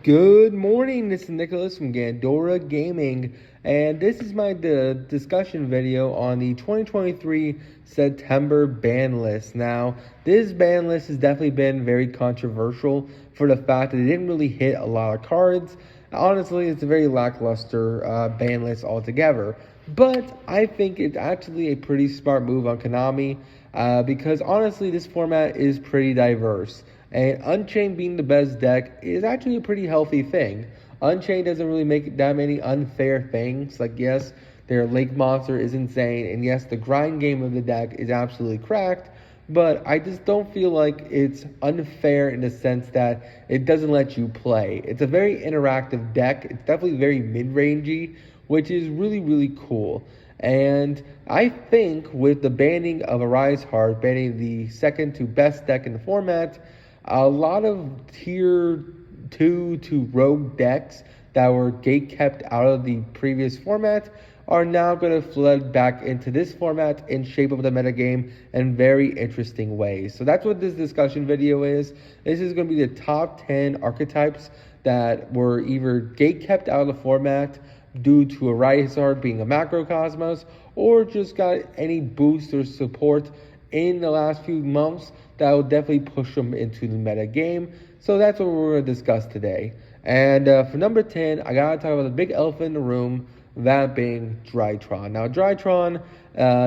Good morning, this is Nicholas from Gandora Gaming, and this is my discussion video on the 2023 September ban list. Now, this ban list has definitely been very controversial for the fact that it didn't really hit a lot of cards. Honestly, it's a very lackluster ban list altogether, but I think it's actually a pretty smart move on Konami because honestly, this format is pretty diverse. And Unchained being the best deck is actually a pretty healthy thing. Unchained doesn't really make that many unfair things. Like, yes, their Lake Monster is insane, and yes, the grind game of the deck is absolutely cracked, but I just don't feel like it's unfair in the sense that it doesn't let you play. It's a very interactive deck. It's definitely very mid-rangey, which is really, really cool. And I think with the banning of Arise Heart, banning the second to best deck in the format, a lot of tier 2 to rogue decks that were gate kept out of the previous format are now going to flood back into this format and shape up the metagame in very interesting ways. So that's what this discussion video is. This is going to be the top 10 archetypes that were either gate kept out of the format due to Arise Heart being a macrocosmos, or just got any boost or support in the last few months that will definitely push them into the meta game. So that's what we're going to discuss today. And for number 10, I got to talk about the big elephant in the room, that being Drytron. Now, Drytron,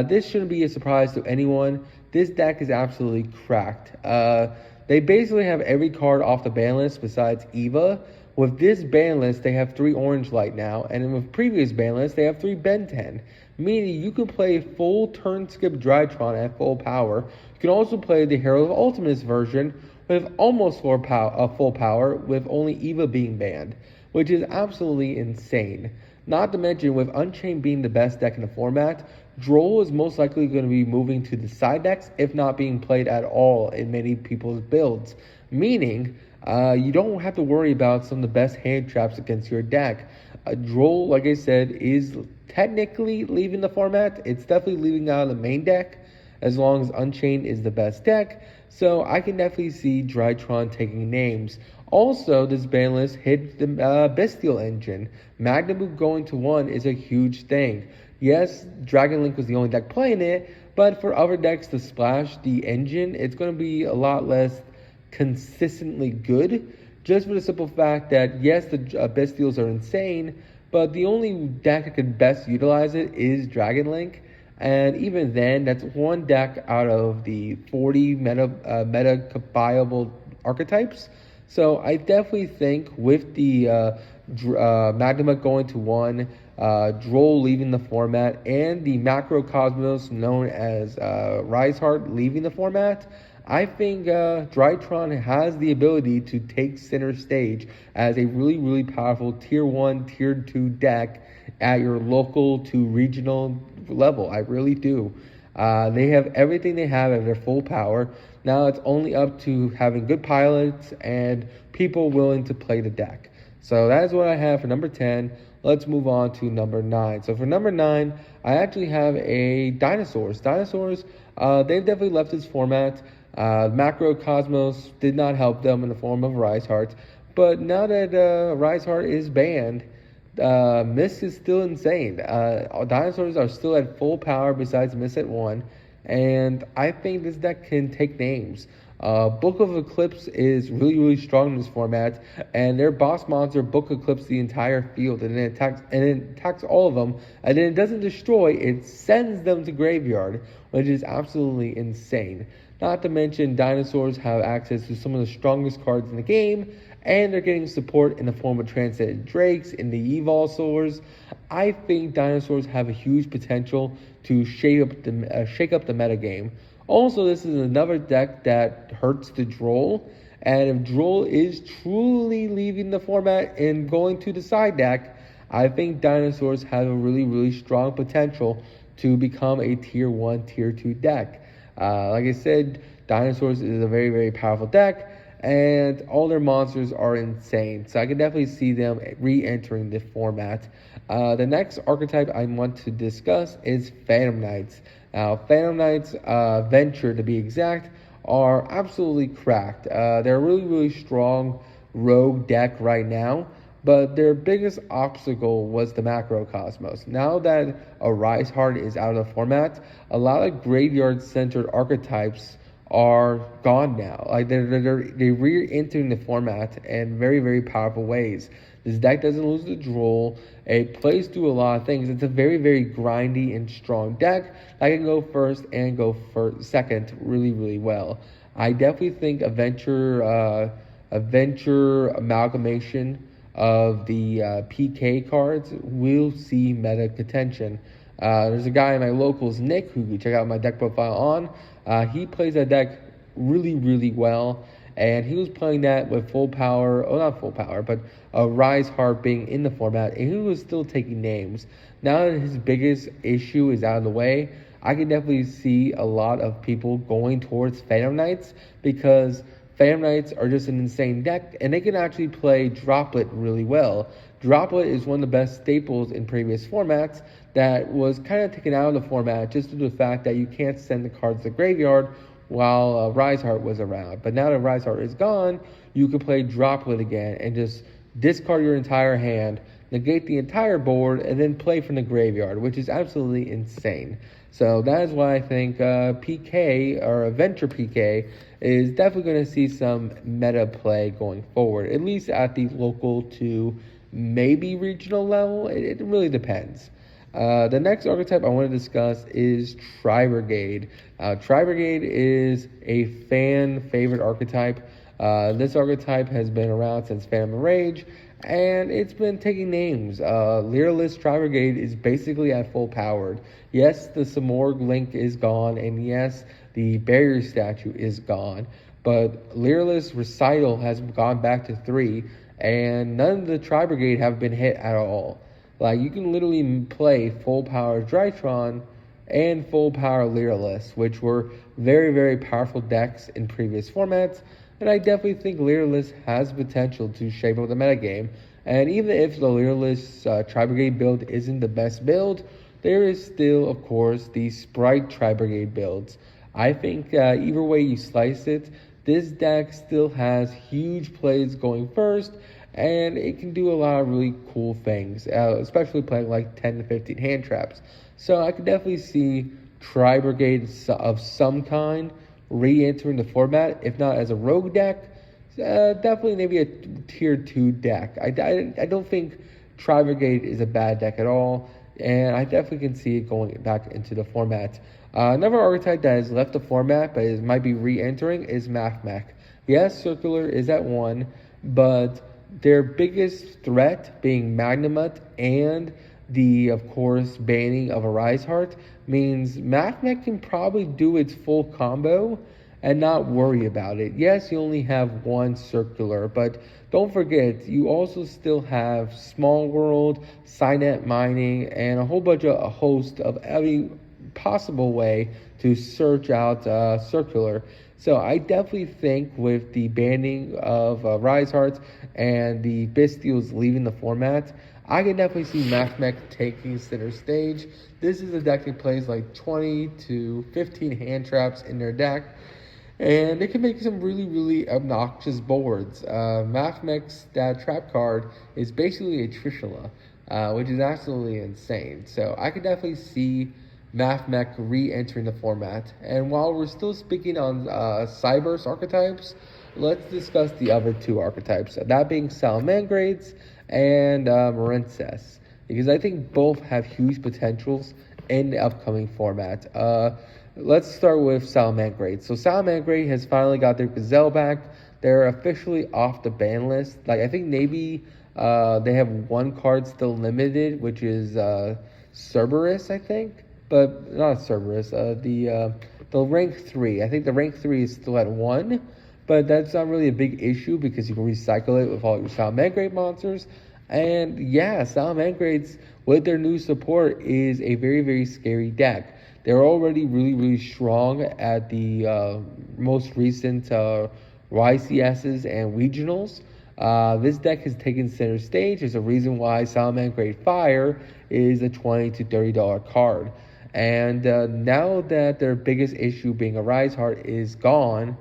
this shouldn't be a surprise to anyone. This deck is absolutely cracked. They basically have every card off the ban list besides Eva. With this ban list, they have 3 Orange Light now, and with previous ban lists, they have 3 Ben 10. Meaning you can play full turn skip Drytron at full power. You can also play the Hero of Ultimates version with almost full power, with only Eva being banned, which is absolutely insane. Not to mention, with Unchained being the best deck in the format, Droll is most likely going to be moving to the side decks, if not being played at all in many people's builds. Meaning, you don't have to worry about some of the best hand traps against your deck. Droll, like I said, is technically leaving the format. It's definitely leaving out of the main deck, as long as Unchained is the best deck. So I can definitely see Drytron taking names. Also, this ban list hit the Bestial engine. Magnum going to 1 is a huge thing. Yes, Dragon Link was the only deck playing it, but for other decks to splash the engine, it's going to be a lot less consistently good, just for the simple fact that yes, the Bestials are insane, but the only deck that could best utilize it is Dragon Link, and even then, that's one deck out of the 40 meta viable archetypes. So I definitely think with the Magnemite going to 1, Droll leaving the format, and the Macrocosmos known as Rise Heart leaving the format, I think Drytron has the ability to take center stage as a really, really powerful tier 1, tier 2 deck at your local to regional level. I really do. They have everything they have at their full power. Now it's only up to having good pilots and people willing to play the deck. So that is what I have for number 10. Let's move on to number 9. So for number 9, I actually have a Dinosaurs. Dinosaurs, they've definitely left this format. Macrocosmos did not help them in the form of Rise Heart. But now that Rise Heart is banned, Mist is still insane. Dinosaurs are still at full power besides Mist at 1. And I think this deck can take names. Book of Eclipse is really, really strong in this format, and their boss monster Book Eclipse the entire field, and it attacks all of them, and then it doesn't destroy, it sends them to graveyard, which is absolutely insane. Not to mention, Dinosaurs have access to some of the strongest cards in the game, and they're getting support in the form of Transcendent Drakes in the Evolsaurs. I think Dinosaurs have a huge potential to shake up the metagame. Also, this is another deck that hurts the Droll, and if Droll is truly leaving the format and going to the side deck, I think Dinosaurs have a really, really strong potential to become a tier 1, tier 2 deck. Like I said, Dinosaurs is a very, very powerful deck, and all their monsters are insane. So I can definitely see them re-entering the format. The next archetype I want to discuss is Phantom Knights. Now, Phantom Knights, Venture to be exact, are absolutely cracked. They're really, really strong rogue deck right now, but their biggest obstacle was the Macrocosmos. Now that a Rise Heart is out of the format, a lot of graveyard-centered archetypes are gone now. Like they're re-entering the format in very, very powerful ways. This deck doesn't lose the draw. It plays through a lot of things. It's a very, very grindy and strong deck that can go first and go second really, really well. I definitely think a venture amalgamation of the PK cards will see meta contention. There's a guy in my locals, Nick, who you can check out my deck profile on. He plays that deck really, really well, and he was playing that with full power, not full power, but a Rise Heart being in the format, and he was still taking names. Now that his biggest issue is out of the way, I can definitely see a lot of people going towards Phantom Knights, because Phantom Knights are just an insane deck, and they can actually play Droplet really well. Droplet is one of the best staples in previous formats that was kind of taken out of the format just due to the fact that you can't send the cards to the graveyard while Rise Heart was around. But now that Rise Heart is gone, you can play Droplet again and just discard your entire hand, negate the entire board, and then play from the graveyard, which is absolutely insane. So that is why I think PK, or Adventure PK, is definitely going to see some meta play going forward, at least at the local to maybe regional level. It really depends. The next archetype I want to discuss is Tri-Brigade. Tri-Brigade is a fan favorite archetype. This archetype has been around since Phantom of Rage, and it's been taking names. Lyralist Tri-Brigade is basically at full powered. Yes, the Samorg link is gone, and yes, the barrier statue is gone, but Lyralist Recital has gone back to 3, and none of the Tri-Brigade have been hit at all. Like, you can literally play full power Drytron and full power Lyralist, which were very, very powerful decks in previous formats, and I definitely think Lyralist has potential to shape up the metagame. And even if the Lyralist Tri-Brigade build isn't the best build, there is still, of course, the Sprite Tri-Brigade builds. I think either way you slice it, this deck still has huge plays going first, and it can do a lot of really cool things, especially playing like 10 to 15 hand traps. So I could definitely see Tri-Brigade of some kind re-entering the format, if not as a rogue deck, definitely maybe a tier 2 deck. I don't think Tri-Brigade is a bad deck at all, and I definitely can see it going back into the format. Another archetype that has left the format but might be re-entering is Mathmech. Yes, Circular is at 1, but their biggest threat being Magnamut and the, of course, banning of a Rise Heart means Mathmech can probably do its full combo and not worry about it. Yes, you only have one Circular, but don't forget, you also still have Small World, Cynet Mining, and a host of every possible way to search out Circular. So I definitely think with the banning of Rise Hearts and the Bestials leaving the format, I can definitely see Mathmech taking center stage. This is a deck that plays like 20 to 15 hand traps in their deck, and they can make some really, really obnoxious boards. Mathmech's that trap card is basically a Trishula, which is absolutely insane. So I could definitely see Mathmech re-entering the format. And while we're still speaking on Cyberse archetypes, let's discuss the other 2 archetypes, that being Salamangreats and Marincess, because I think both have huge potentials in the upcoming format. Let's start with Salamangreat. So Salamangreat has finally got their Gazelle back. They're officially off the ban list. Like, I think maybe they have one card still limited, which is Cerberus, I think. But not Cerberus, the rank 3. I think the rank 3 is still at 1, but that's not really a big issue because you can recycle it with all your Salamangreat monsters. And yeah, Salamangreats with their new support is a very, very scary deck. They're already really, really strong at the most recent YCSs and regionals. This deck has taken center stage. There's a reason why Salamangreat Fire is a $20 to $30 card. And now that their biggest issue being a Rise Heart is gone,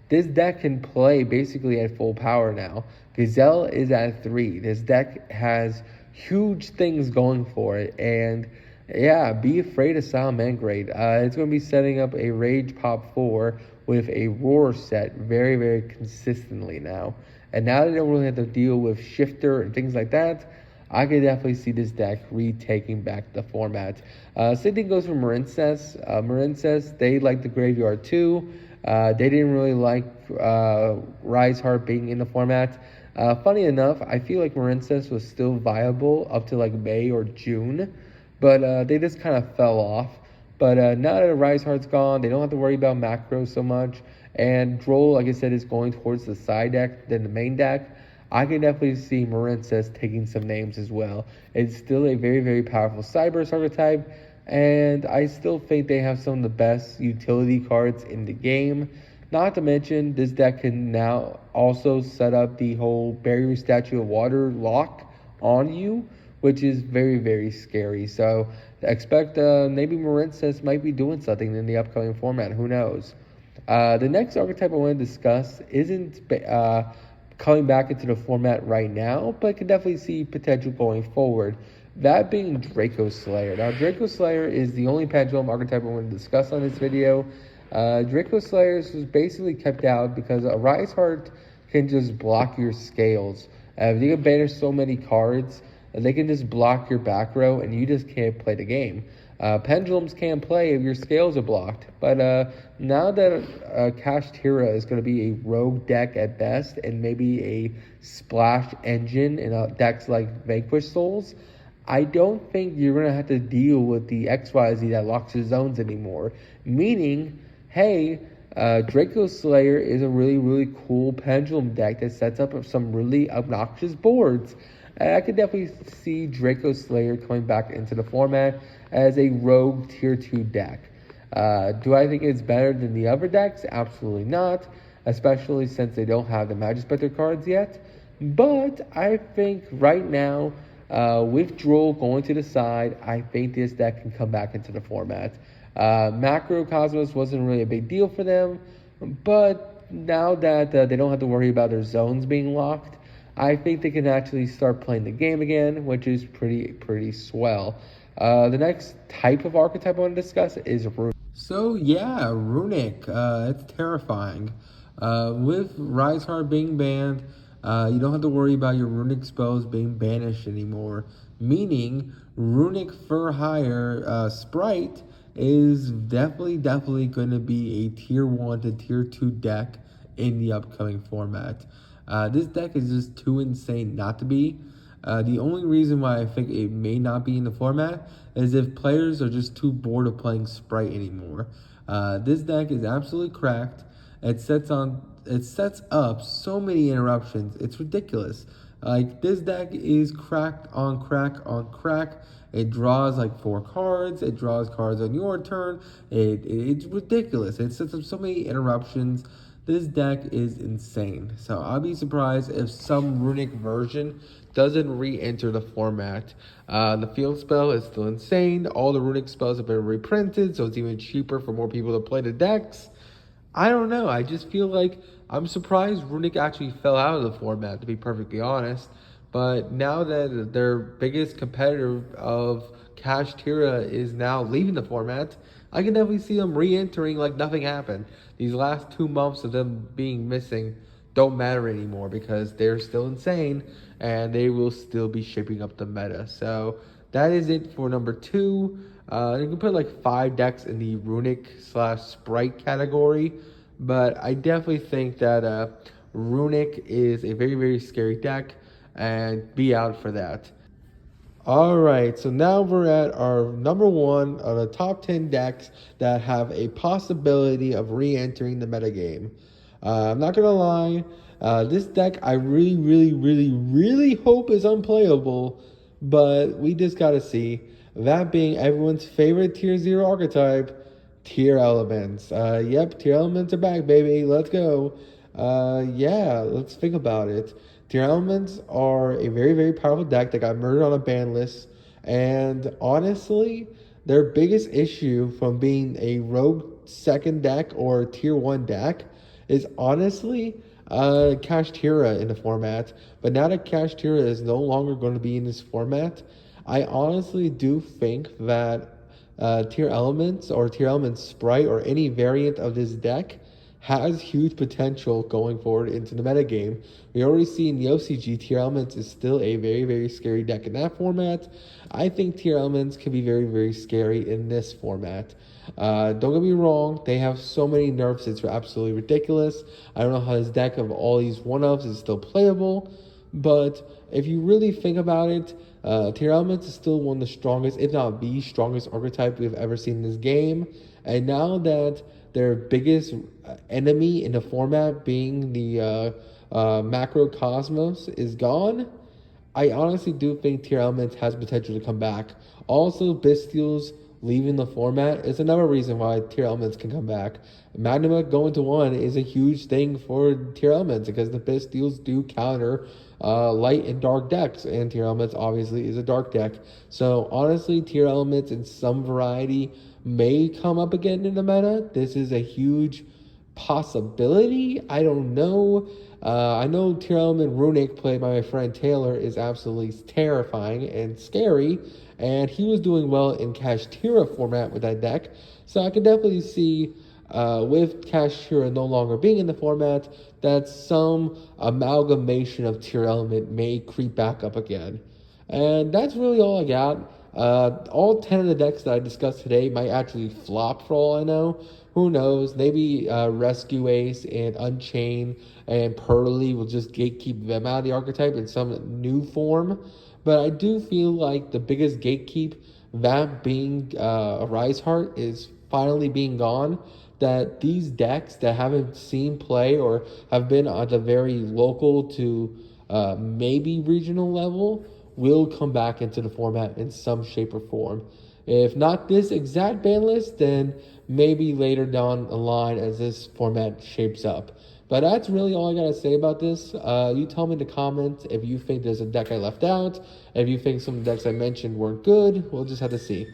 this deck can play basically at full power now. Gazelle is at 3. This deck has huge things going for it, and yeah, be afraid of Salamangreat. It's going to be setting up a Rage Pop 4 with a Roar set very, very consistently now. And now they don't really have to deal with Shifter and things like that. I could definitely see this deck retaking back the format. Same thing goes for Marincess. Marincess, they like the graveyard too. They didn't really like Rise Heart being in the format. Funny enough, I feel like Marincess was still viable up to like May or June, but they just kind of fell off. But now that Rise Heart's gone, they don't have to worry about macro so much. And Droll, like I said, is going towards the side deck than the main deck. I can definitely see Marincess taking some names as well. It's still a very, very powerful Cyberse archetype, and I still think they have some of the best utility cards in the game. Not to mention, this deck can now also set up the whole Barrier Statue of Water lock on you, which is very, very scary. So expect maybe Marincess might be doing something in the upcoming format. Who knows? The next archetype I want to discuss isn't coming back into the format right now, but can definitely see potential going forward. That being Draco Slayer. Now, Draco Slayer is the only pendulum archetype I want to discuss on this video. Draco Slayer was basically kept out because a Rise Heart can just block your scales. If you can banish so many cards, they can just block your back row and you just can't play the game. Pendulums can't play if your scales are blocked. But now that Kashtira is going to be a rogue deck at best and maybe a splash engine in decks like Vanquish Souls, I don't think you're going to have to deal with the XYZ that locks your zones anymore. Meaning, hey, Draco Slayer is a really, really cool pendulum deck that sets up some really obnoxious boards. I could definitely see Draco Slayer coming back into the format as a rogue tier 2 deck. Do I think it's better than the other decks? Absolutely not, especially since they don't have the Magic Spectre cards yet. But I think right now, with Droll going to the side, I think this deck can come back into the format. Macro Cosmos wasn't really a big deal for them, but now that they don't have to worry about their zones being locked, I think they can actually start playing the game again, which is pretty swell. The next type of archetype I want to discuss is Runic. So yeah, Runic, it's terrifying. With Rise Heart being banned, you don't have to worry about your Runic spells being banished anymore. Meaning, Runic for Hire Sprite is definitely going to be a tier 1 to tier 2 deck in the upcoming format. This deck is just too insane not to be. The only reason why I think it may not be in the format is if players are just too bored of playing Sprite anymore. This deck is absolutely cracked. It sets up so many interruptions. It's ridiculous. Like, this deck is cracked on crack on crack. It draws like 4 cards. It draws cards on your turn. It's ridiculous. It sets up so many interruptions. This deck is insane. So I'll be surprised if some Runic version doesn't re-enter the format. The field spell is still insane. All the Runic spells have been reprinted, so it's even cheaper for more people to play the decks. I don't know. I just feel like I'm surprised Runic actually fell out of the format, to be perfectly honest. But now that their biggest competitor of Kashtira is now leaving the format, I can definitely see them re-entering like nothing happened. These last 2 months of them being missing don't matter anymore because they're still insane and they will still be shaping up the meta. So that is it for number 2. You can put like 5 decks in the Runic/Sprite category, but I definitely think that Runic is a very, very scary deck, and be out for that. Alright, so now we're at our number 1 of the top 10 decks that have a possibility of re-entering the metagame. I'm not gonna lie, this deck I really hope is unplayable, but we just gotta see. That being everyone's favorite tier 0 archetype, Tier Elements. Yep, Tier Elements are back, baby. Let's go. Yeah, let's think about it. Tier Elements are a very, very powerful deck that got murdered on a ban list. And honestly, their biggest issue from being a rogue second deck or tier 1 deck is honestly Kashtira in the format. But now that Kashtira is no longer going to be in this format, I honestly do think that Tier Elements or Tier Elements Sprite or any variant of this deck has huge potential going forward into the metagame. We already see in the OCG, Tier Elements is still a very, very scary deck in that format. I think Tier Elements can be very, very scary in this format. Don't get me wrong, they have so many nerfs, it's absolutely ridiculous. I don't know how this deck of all these one-ups is still playable, but if you really think about it, Tier Elements is still one of the strongest, if not the strongest archetype we've ever seen in this game. And now that their biggest enemy in the format being the Macrocosmos is gone, I honestly do think Tier Elements has potential to come back. Also, Bystials leaving the format is another reason why Tier Elements can come back. Magma going to 1 is a huge thing for Tier Elements because the Bystials do counter light and dark decks, and Tier Elements obviously is a dark deck. So honestly, Tier Elements in some variety may come up again in the meta. This is a huge possibility. I don't know. I know Tier Element Runic, played by my friend Taylor, is absolutely terrifying and scary, and he was doing well in Kashtira format with that deck. So I can definitely see with Kashtira no longer being in the format, that some amalgamation of Tier Element may creep back up again. And that's really all I got. All 10 of the decks that I discussed today might actually flop for all I know. Who knows? Maybe Rescue Ace and Unchain and Pearly will just gatekeep them out of the archetype in some new form. But I do feel like the biggest gatekeep, that being a Rise Heart, is finally being gone. That these decks that haven't seen play or have been at a very local to maybe regional level will come back into the format in some shape or form. If not this exact ban list, then maybe later down the line as this format shapes up. But that's really all I gotta say about this. You tell me in the comments if you think there's a deck I left out, if you think some of the decks I mentioned weren't good. We'll just have to see.